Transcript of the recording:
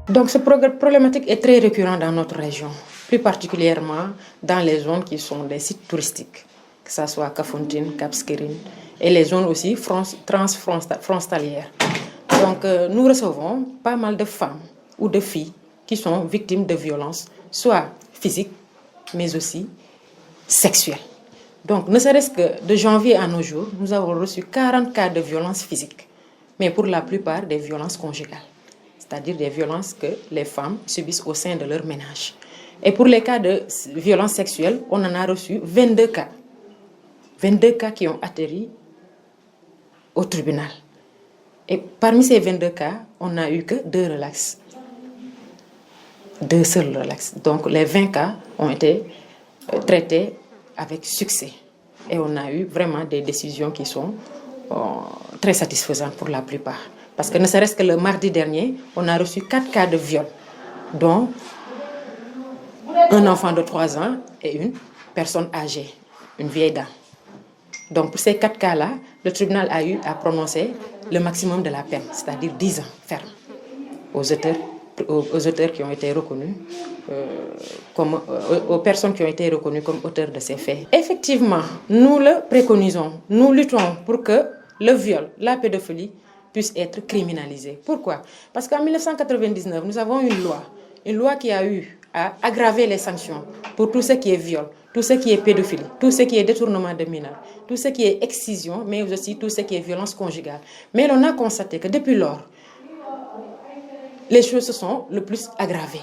Donc, cette problématique est très récurrente dans notre région, plus particulièrement dans les zones qui sont des sites touristiques, que ce soit Kafountine, Cap Skirring et les zones aussi transfrontalières. Donc, nous recevons pas mal de femmes ou de filles qui sont victimes de violences, soit physiques, mais aussi sexuelles. Donc, ne serait-ce que de janvier à nos jours, nous avons reçu 40 cas de violences physiques, mais pour la plupart des violences conjugales, c'est-à-dire des violences que les femmes subissent au sein de leur ménage. Et pour les cas de violences sexuelles, on en a reçu 22 cas. 22 cas qui ont atterri au tribunal. Et parmi ces 22 cas, on n'a eu que 2 relax. 2 seuls relax. Donc les 20 cas ont été traités avec succès. Et on a eu vraiment des décisions qui sont très satisfaisantes pour la plupart. Parce que ne serait-ce que le mardi dernier, on a reçu 4 cas de viol, dont un enfant de 3 ans et une personne âgée, une vieille dame. Donc pour ces 4 cas-là, le tribunal a eu à prononcer le maximum de la peine, c'est-à-dire 10 ans ferme, aux auteurs qui ont été reconnus aux personnes qui ont été reconnues comme auteurs de ces faits. Effectivement, nous le préconisons, nous luttons pour que le viol, la pédophilie puisse être criminalisé. Pourquoi? Parce qu'en 1999, nous avons une loi qui a eu à aggraver les sanctions pour tout ce qui est viol, tout ce qui est pédophilie, tout ce qui est détournement de mineurs, tout ce qui est excision, mais aussi tout ce qui est violence conjugale. Mais on a constaté que depuis lors, les choses se sont le plus aggravées.